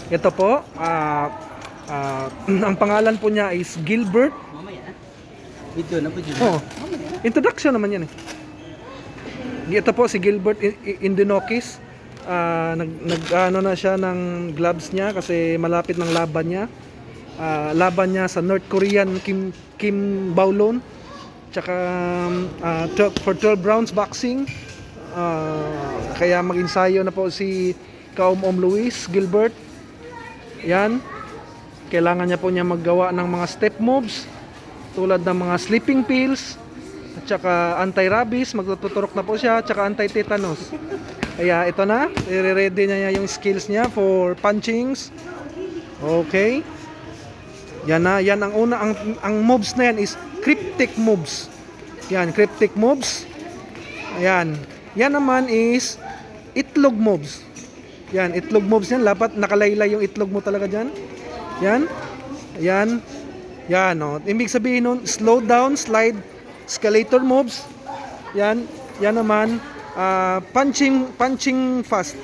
Ito po, ang pangalan po niya is Gilbert. Mamaya. Video na po dyan. Oh, introduction naman yan eh. Ito po si Gilbert Indinokis. Ano na siya ng gloves niya kasi malapit ng laban niya. Laban niya sa North Korean Kim Baolon. Tsaka for 12 rounds boxing. Kaya mag-ensayo na po si Kaum Luis Gilbert. Yan. Kailangan niya po niya maggawa ng mga step moves tulad ng mga sleeping pills at saka anti-rabies, magtuturok na po siya, at saka anti-tetanus. Kaya ito na, i-ready niya yung skills niya for punchings. Okay. Yan na, yan ang una, ang moves na yan is cryptic moves. Yan, cryptic moves. Ayan. Yan naman is itlog moves. Yan, itlog moves yan. Dapat nakalaylay yung itlog mo talaga dyan. Yan. Yan. Yan, oh. Ibig sabihin nun, slow down, slide, escalator moves. Yan. Yan naman, punching fast.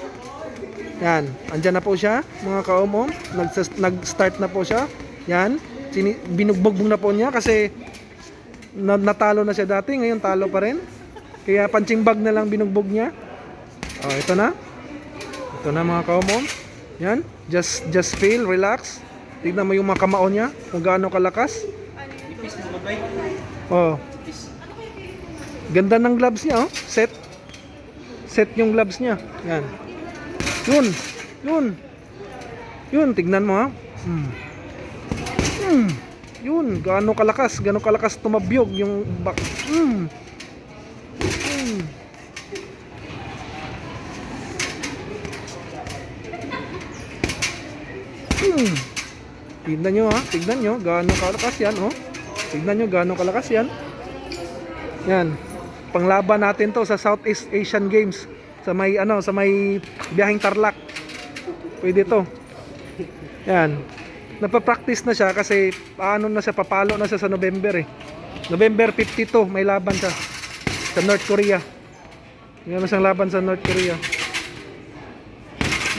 Yan. Andyan na po siya, mga kaumom. Nag-start na po siya. Yan. Binugbog na po niya kasi natalo na siya dati. Ngayon talo pa rin. Kaya punching bag na lang binugbog niya. Oh, ito na. Ito na mga kaumom. Yan. Just feel, relax. Tignan mo yung mga kamao niya. Kung gaano kalakas. Ipis na babay. Oh. Ganda ng gloves niya, oh. Set yung gloves niya. Yan. Yun, tignan mo, ha. Yun, gaano kalakas tumabyog yung back. Tignan nyo, ha. Tignan nyo gaano kalakas yan, oh. Tignan nyo gaano kalakas yan. Yan. Panglaban natin to sa Southeast Asian Games. Sa may biyaheng Tarlac. Pwede to. Yan. Napapractice na siya kasi papalo na siya sa November eh. November 52 may laban siya sa North Korea. Meron siyang laban sa North Korea.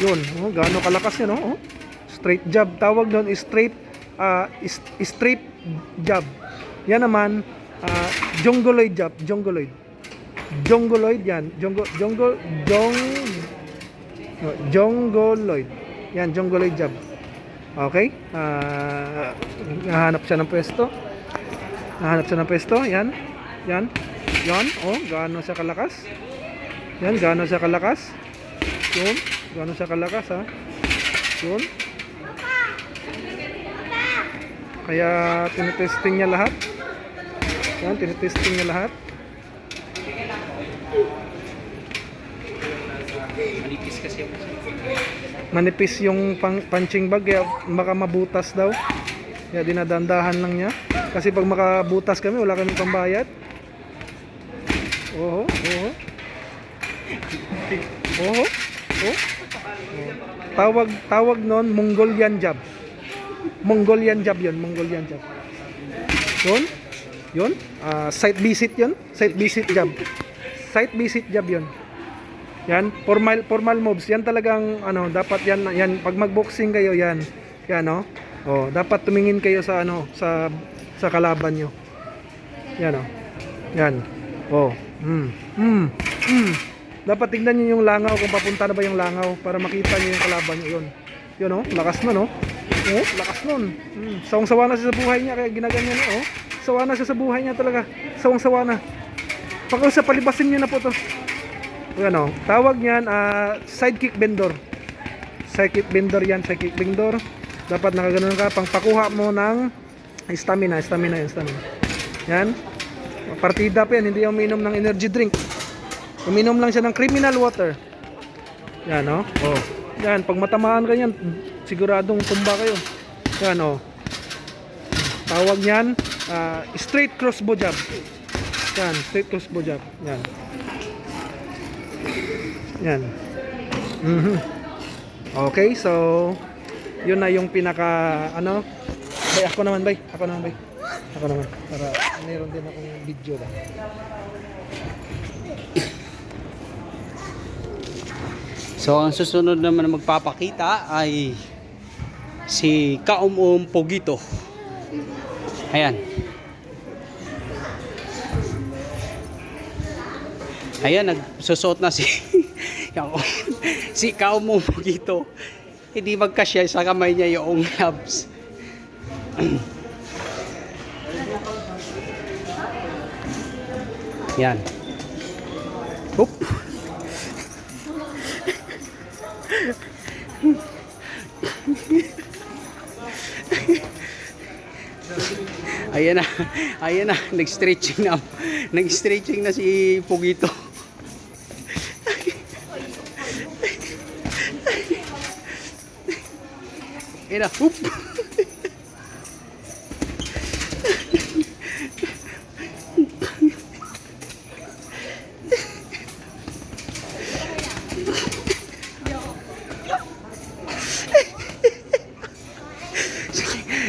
Yun, oh, gaano kalakas yan, oh. Straight jab, tawag doon is straight jab. Yan naman jongoloid jab, jongoloid yan, jongoloid. Yan, jongoloid jab. Okay? Nahanap siya ng pwesto. Yan. Yan. Yan. Oh, gaano siya kalakas. Yan, gaano siya kalakas. Yun. Gaano siya kalakas, ha. Yun. Kaya tinitesting niya lahat. Yan, tinitesting niya lahat. Manipis kasi ako. Manipis yung punching bag, kaya baka mabutas daw. Kaya dinadandahan lang niya. Kasi pag makabutas kami, wala kaming pambayad. Oho. Tawag nun, Mongolian jab. Mongolian jab. Yun. Site visit yun. Site visit jab yun. Yan, formal moves. Yan talagang dapat yan pag mag-boxing kayo yan. Yan, no. Oh, dapat tumingin kayo sa sa kalaban nyo. Yan, oh. Yan. Oh. Dapat tignan niyo yung langaw kung papunta na ba yung langaw para makita niyo yung kalaban niyo. Yun, oh. Lakas na, no. Oh, lakas nun. Sawang-sawa na siya sa buhay niya kaya ginaganyan niya, oh. Sawa na siya sa buhay niya talaga. Sawang-sawa na. Pag sa palibasin niyo na po to. Ano, tawag niyan sidekick bendor. Sidekick bendor yan, sidekick bendor. Dapat nakaganon ka pang pakuha mo ng stamina. Yan. Partida pa yan, hindi uminom ng energy drink. Uminom lang siya ng criminal water. Yan, oh. Oh. Yan, pag matamaan ka yan, siguradong tumba kayo. Yan, oh. Tawag niyan straight crossbow jab. Yan, straight crossbow jab. Yan. Yan. Okay, so yun na yung pinaka bay, ako naman para meron din akong video ba. So ang susunod naman na magpapakita ay si Kaum Pogito. Ayan. Ayan, nagsusot na si si Kaum Pogito. Hindi magkasya sa kamay niya yung gloves. Yan. Oop. Ayan na. Ayan na. Nag-stretching na. Nag-stretching na si Pugito. Ayan na. Oop.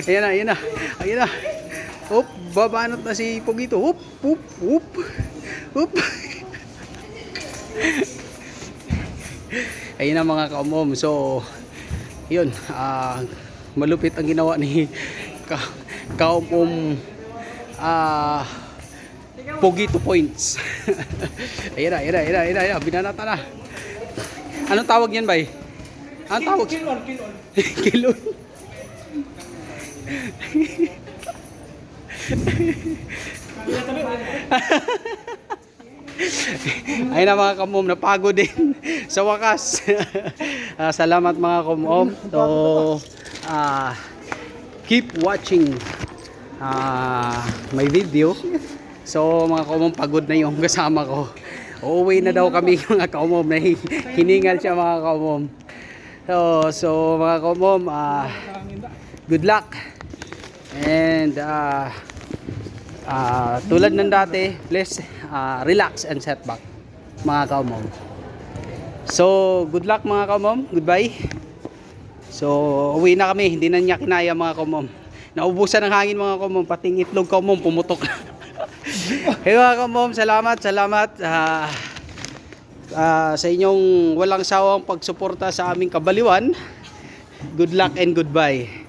Ayan na, ayan na. Ayan na. Hop, babanat na si Pugito. Hop, hop, hop. Hop. Ayun na mga kaumom. So, yun. Malupit ang ginawa ni kaumom Pugito points. Ayan na, ayan na, ayan na, ayan na, ayan na. Binanata na. Anong tawag yan, bay? Anong tawag? Kilon. Kilon. Ayun na mga kamom, napagod din sa wakas. Salamat mga kamom. So, keep watching my video. So mga kamom, pagod na yung kasama ko. Uuwi na daw kami mga kamom. Hiningal siya mga kamom. So mga kamom, good luck. And tulad ng dati, please relax and set back mga kaumom. So good luck mga kaumom, goodbye. So uwi na kami, hindi na niya kinaya mga kaumom. Naubusan ng hangin mga kaumom, pating itlog kaumom pumutok. Hey mga kaumom, salamat sa inyong walang sawang pagsuporta sa aming kabaliwan. Good luck and goodbye.